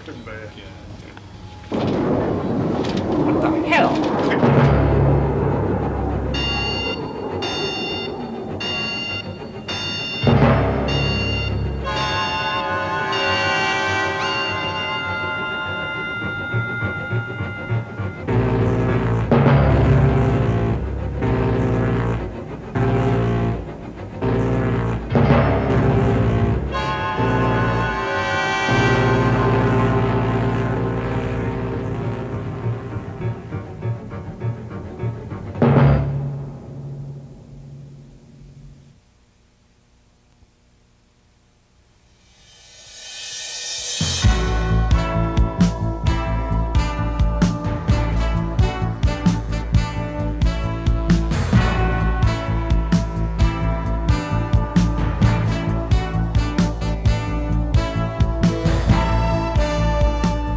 Captain Bear. What the hell?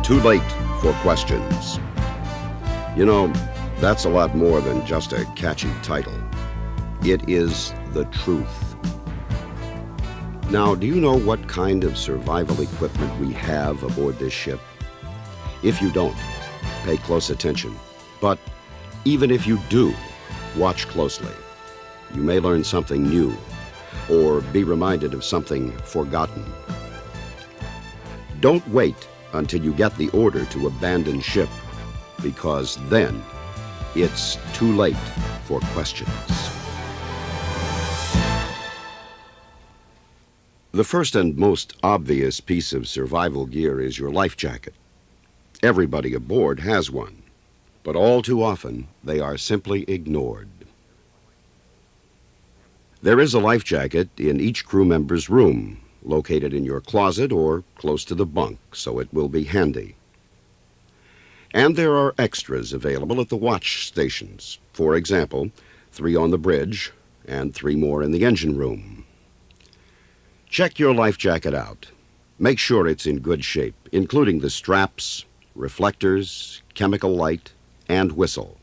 Too late for questions. You know, that's a lot more than just a catchy title. It is the truth. Now, do you know what kind of survival equipment we have aboard this ship? If you don't, pay close attention. But even if you do, watch closely. You may learn something new or be reminded of something forgotten. Don't wait until you get the order to abandon ship, because then it's too late for questions. The first and most obvious piece of survival gear is your life jacket. Everybody aboard has one, but all too often they are simply ignored. There is a life jacket in each crew member's room, located in your closet or close to the bunk, so it will be handy. And there are extras available at the watch stations. For example, 3 on the bridge and 3 more in the engine room. Check your life jacket out. Make sure it's in good shape, including the straps, reflectors, chemical light, and whistle.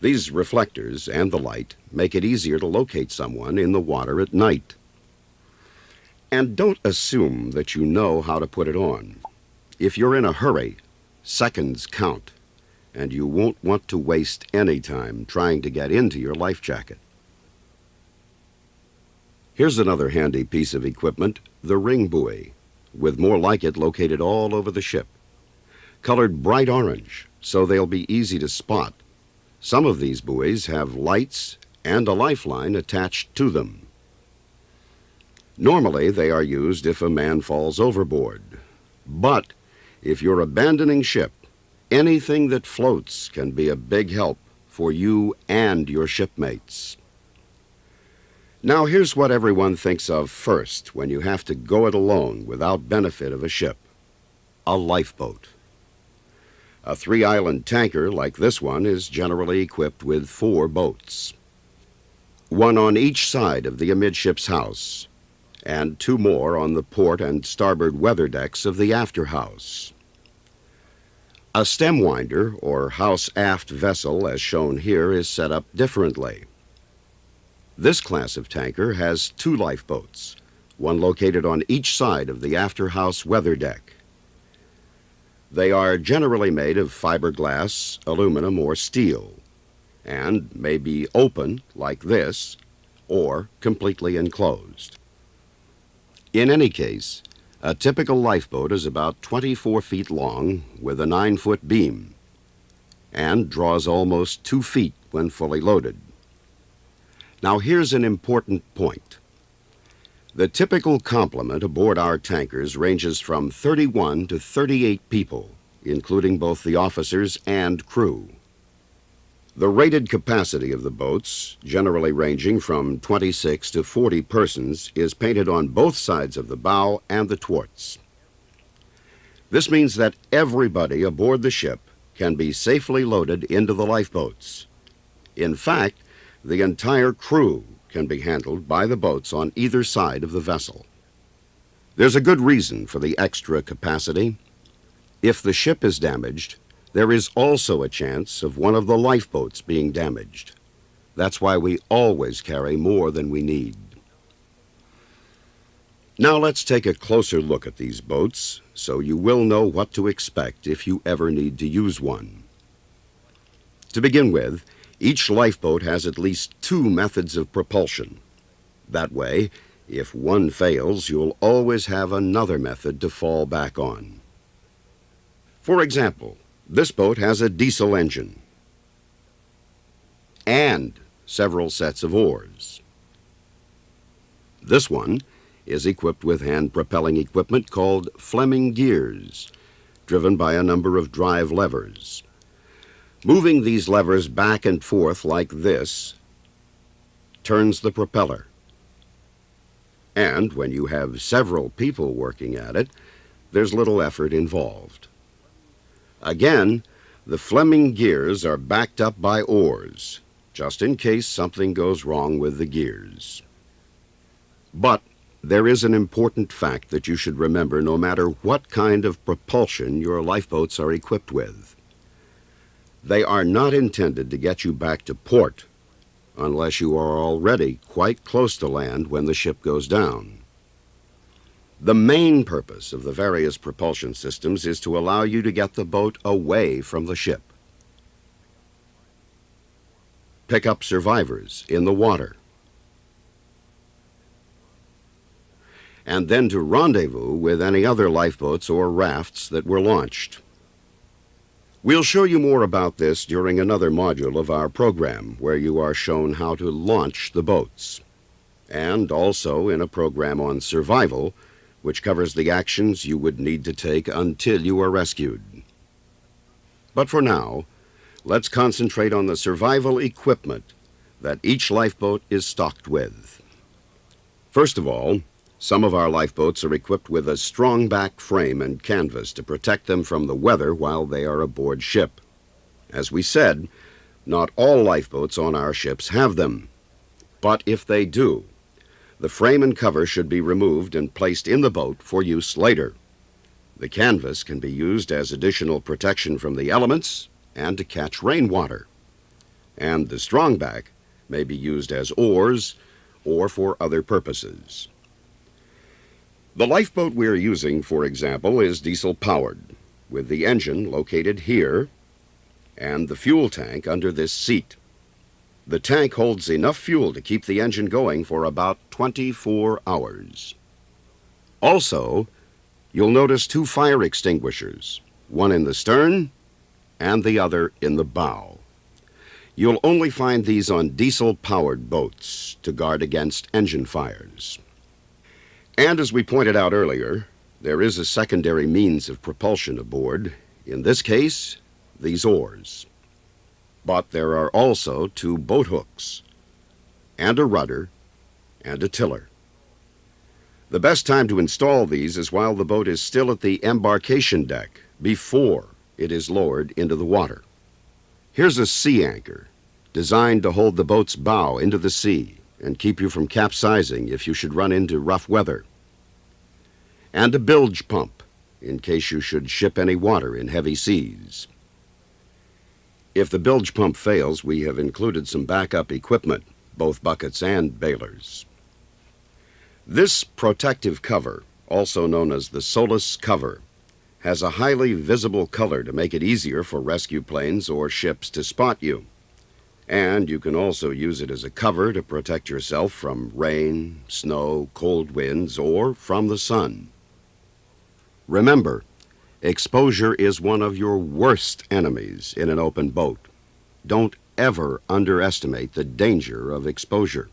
These reflectors and the light make it easier to locate someone in the water at night. And don't assume that you know how to put it on. If you're in a hurry, seconds count, and you won't want to waste any time trying to get into your life jacket. Here's another handy piece of equipment, the ring buoy, with more like it located all over the ship. Colored bright orange, so they'll be easy to spot. Some of these buoys have lights and a lifeline attached to them. Normally, they are used if a man falls overboard. But if you're abandoning ship, anything that floats can be a big help for you and your shipmates. Now, here's what everyone thinks of first when you have to go it alone without benefit of a ship: a lifeboat. A 3-island tanker like this one is generally equipped with 4 boats. 1 on each side of the amidships house, and 2 more on the port and starboard weather decks of the afterhouse. A stem winder, or house-aft vessel, as shown here, is set up differently. This class of tanker has 2 lifeboats, one located on each side of the afterhouse weather deck. They are generally made of fiberglass, aluminum, or steel, and may be open, like this, or completely enclosed. In any case, a typical lifeboat is about 24 feet long with a 9-foot beam and draws almost 2 feet when fully loaded. Now, here's an important point. The typical complement aboard our tankers ranges from 31 to 38 people, including both the officers and crew. The rated capacity of the boats, generally ranging from 26 to 40 persons, is painted on both sides of the bow and the thwarts. This means that everybody aboard the ship can be safely loaded into the lifeboats. In fact, the entire crew can be handled by the boats on either side of the vessel. There's a good reason for the extra capacity. If the ship is damaged, there is also a chance of one of the lifeboats being damaged. That's why we always carry more than we need. Now let's take a closer look at these boats so you will know what to expect if you ever need to use one. To begin with, each lifeboat has at least two methods of propulsion. That way, if one fails, you'll always have another method to fall back on. For example, this boat has a diesel engine and several sets of oars. This one is equipped with hand-propelling equipment called Fleming gears, driven by a number of drive levers. Moving these levers back and forth like this turns the propeller. And when you have several people working at it, there's little effort involved. Again, the Fleming gears are backed up by oars, just in case something goes wrong with the gears. But there is an important fact that you should remember no matter what kind of propulsion your lifeboats are equipped with. They are not intended to get you back to port unless you are already quite close to land when the ship goes down. The main purpose of the various propulsion systems is to allow you to get the boat away from the ship. Pick up survivors in the water, and then to rendezvous with any other lifeboats or rafts that were launched. We'll show you more about this during another module of our program, where you are shown how to launch the boats, and also in a program on survival, which covers the actions you would need to take until you are rescued. But for now, let's concentrate on the survival equipment that each lifeboat is stocked with. First of all, some of our lifeboats are equipped with a strong back frame and canvas to protect them from the weather while they are aboard ship. As we said, not all lifeboats on our ships have them, but if they do, the frame and cover should be removed and placed in the boat for use later. The canvas can be used as additional protection from the elements and to catch rainwater, and the strong back may be used as oars or for other purposes. The lifeboat we're using, for example, is diesel-powered, with the engine located here and the fuel tank under this seat. The tank holds enough fuel to keep the engine going for about 24 hours. Also, you'll notice two fire extinguishers, one in the stern and the other in the bow. You'll only find these on diesel-powered boats to guard against engine fires. And as we pointed out earlier, there is a secondary means of propulsion aboard, in this case, these oars. But there are also two boat hooks, and a rudder, and a tiller. The best time to install these is while the boat is still at the embarkation deck, before it is lowered into the water. Here's a sea anchor, designed to hold the boat's bow into the sea and keep you from capsizing if you should run into rough weather. And a bilge pump, in case you should ship any water in heavy seas. If the bilge pump fails, we have included some backup equipment, both buckets and bailers. This protective cover, also known as the Solus cover, has a highly visible color to make it easier for rescue planes or ships to spot you. And you can also use it as a cover to protect yourself from rain, snow, cold winds, or from the sun. Remember, exposure is one of your worst enemies in an open boat. Don't ever underestimate the danger of exposure.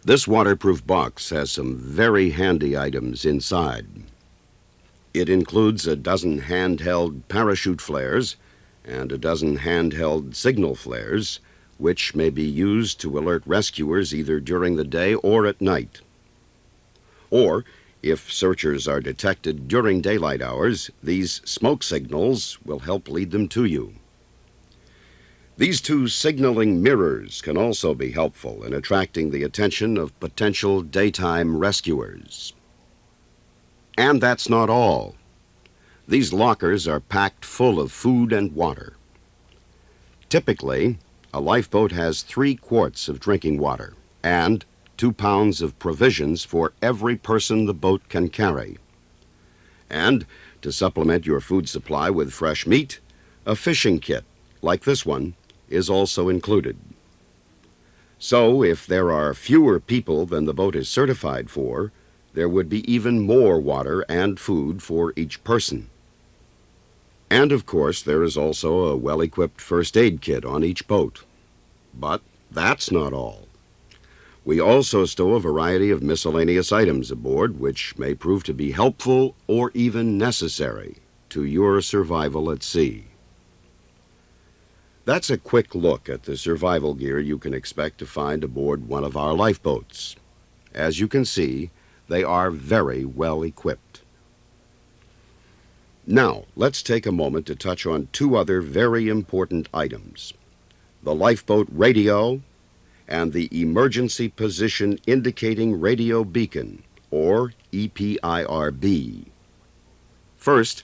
This waterproof box has some very handy items inside. It includes a dozen handheld parachute flares and a dozen handheld signal flares, which may be used to alert rescuers either during the day or at night. Or, if searchers are detected during daylight hours, these smoke signals will help lead them to you. These two signaling mirrors can also be helpful in attracting the attention of potential daytime rescuers. And that's not all. These lockers are packed full of food and water. Typically, a lifeboat has 3 quarts of drinking water and 2 pounds of provisions for every person the boat can carry. And to supplement your food supply with fresh meat, a fishing kit, like this one, is also included. So, if there are fewer people than the boat is certified for, there would be even more water and food for each person. And, of course, there is also a well-equipped first aid kit on each boat. But that's not all. We also stow a variety of miscellaneous items aboard which may prove to be helpful or even necessary to your survival at sea. That's a quick look at the survival gear you can expect to find aboard one of our lifeboats. As you can see, they are very well equipped. Now, let's take a moment to touch on 2 other very important items: the lifeboat radio and the Emergency Position Indicating Radio Beacon, or EPIRB. First,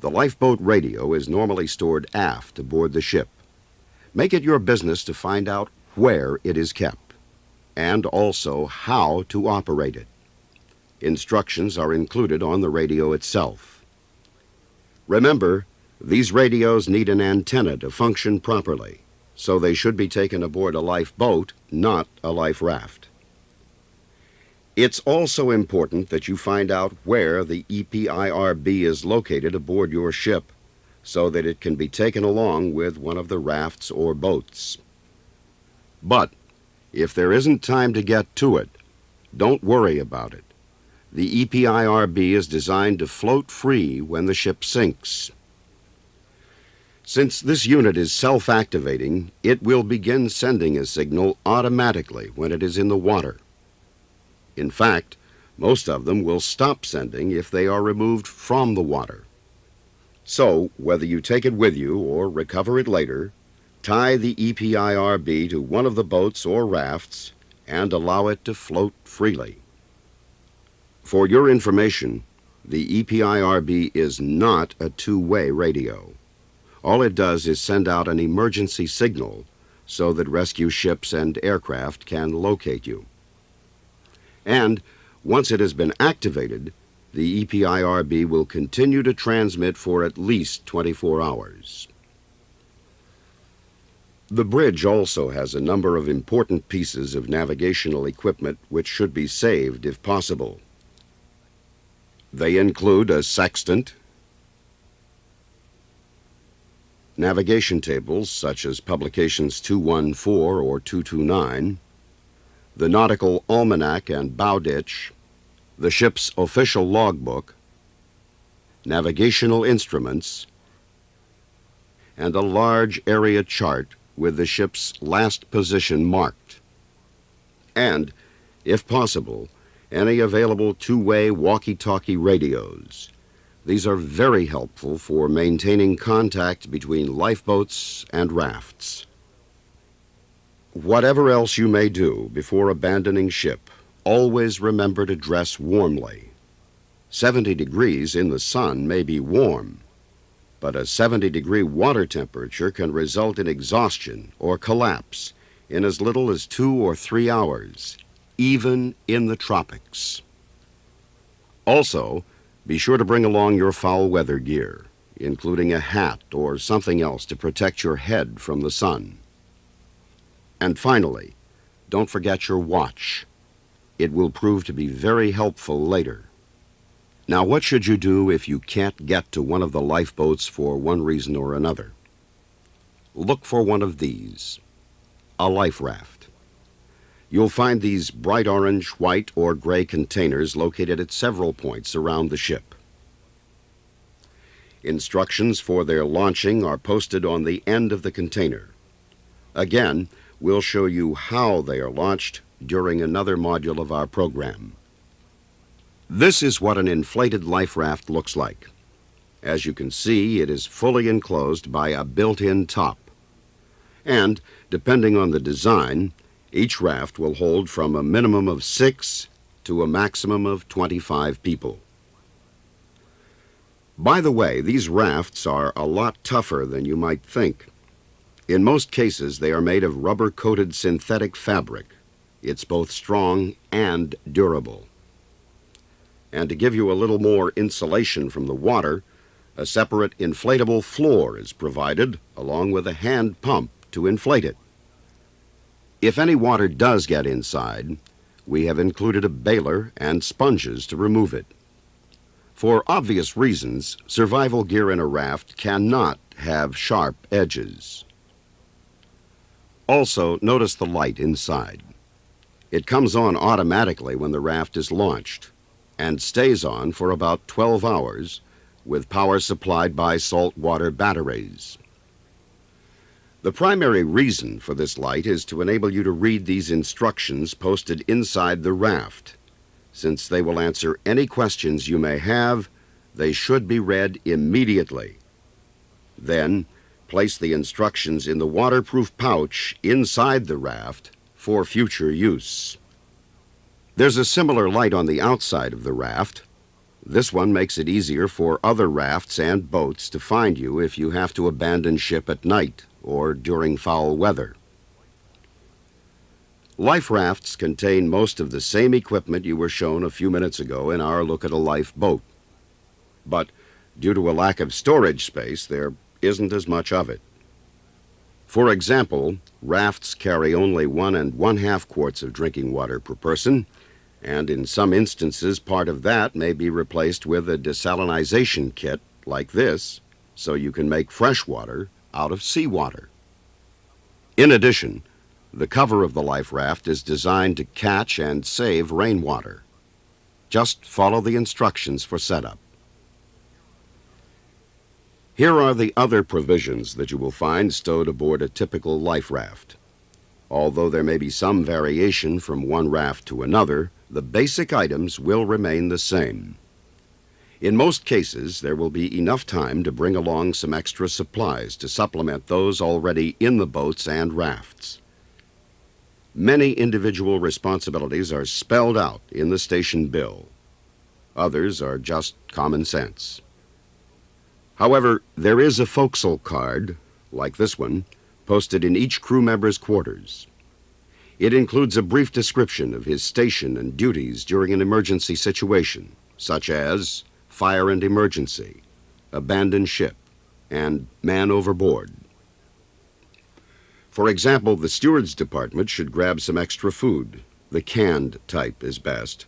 the lifeboat radio is normally stored aft aboard the ship. Make it your business to find out where it is kept, and also how to operate it. Instructions are included on the radio itself. Remember, these radios need an antenna to function properly, so they should be taken aboard a lifeboat, not a life raft. It's also important that you find out where the EPIRB is located aboard your ship, so that it can be taken along with one of the rafts or boats. But if there isn't time to get to it, don't worry about it. The EPIRB is designed to float free when the ship sinks. Since this unit is self-activating, it will begin sending a signal automatically when it is in the water. In fact, most of them will stop sending if they are removed from the water. So, whether you take it with you or recover it later, tie the EPIRB to one of the boats or rafts and allow it to float freely. For your information, the EPIRB is not a two-way radio. All it does is send out an emergency signal so that rescue ships and aircraft can locate you. And once it has been activated, the EPIRB will continue to transmit for at least 24 hours. The bridge also has a number of important pieces of navigational equipment which should be saved if possible. They include a sextant, navigation tables such as publications 214 or 229, the nautical almanac and bow ditch, the ship's official logbook, navigational instruments, and a large area chart with the ship's last position marked. And, if possible, any available two-way walkie-talkie radios. These are very helpful for maintaining contact between lifeboats and rafts. Whatever else you may do before abandoning ship, always remember to dress warmly. 70 degrees in the sun may be warm, but a 70-degree water temperature can result in exhaustion or collapse in as little as 2 or 3 hours, even in the tropics. Also, be sure to bring along your foul weather gear, including a hat or something else to protect your head from the sun. And finally, don't forget your watch. It will prove to be very helpful later. Now, what should you do if you can't get to one of the lifeboats for one reason or another? Look for one of these, a life raft. You'll find these bright orange, white, or gray containers located at several points around the ship. Instructions for their launching are posted on the end of the container. Again, we'll show you how they are launched during another module of our program. This is what an inflated life raft looks like. As you can see, it is fully enclosed by a built-in top. And, depending on the design, each raft will hold from a minimum of 6 to a maximum of 25 people. By the way, these rafts are a lot tougher than you might think. In most cases, they are made of rubber-coated synthetic fabric, It's both strong and durable. And to give you a little more insulation from the water, a separate inflatable floor is provided, along with a hand pump to inflate it. If any water does get inside, we have included a baler and sponges to remove it. For obvious reasons, survival gear in a raft cannot have sharp edges. Also, notice the light inside. It comes on automatically when the raft is launched and stays on for about 12 hours with power supplied by saltwater batteries. The primary reason for this light is to enable you to read these instructions posted inside the raft. Since they will answer any questions you may have, they should be read immediately. Then, place the instructions in the waterproof pouch inside the raft for future use. There's a similar light on the outside of the raft. This one makes it easier for other rafts and boats to find you if you have to abandon ship at night or during foul weather. Life rafts contain most of the same equipment you were shown a few minutes ago in our look at a lifeboat. But due to a lack of storage space, there isn't as much of it. For example, rafts carry only 1 1/2 quarts of drinking water per person, and in some instances part of that may be replaced with a desalinization kit like this, so you can make fresh water out of seawater. In addition, the cover of the life raft is designed to catch and save rainwater. Just follow the instructions for setup. Here are the other provisions that you will find stowed aboard a typical life raft. Although there may be some variation from one raft to another, the basic items will remain the same. In most cases, there will be enough time to bring along some extra supplies to supplement those already in the boats and rafts. Many individual responsibilities are spelled out in the station bill. Others are just common sense. However, there is a forecastle card, like this one, posted in each crew member's quarters. It includes a brief description of his station and duties during an emergency situation, such as fire and emergency, abandoned ship, and man overboard. For example, the steward's department should grab some extra food. The canned type is best,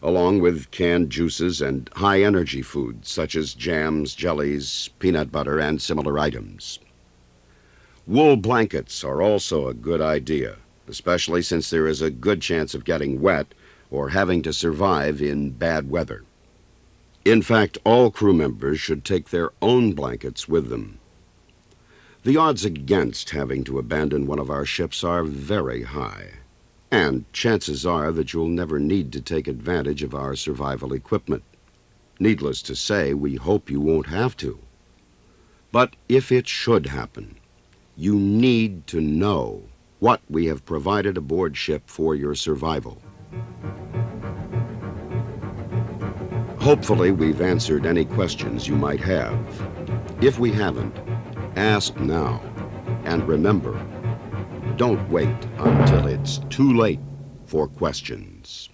along with canned juices and high-energy foods such as jams, jellies, peanut butter, and similar items. Wool blankets are also a good idea, especially since there is a good chance of getting wet or having to survive in bad weather. In fact, all crew members should take their own blankets with them. The odds against having to abandon one of our ships are very high, and chances are that you'll never need to take advantage of our survival equipment. Needless to say, we hope you won't have to. But if it should happen, you need to know what we have provided aboard ship for your survival. Hopefully, we've answered any questions you might have. If we haven't, ask now. And remember, don't wait until it's too late for questions.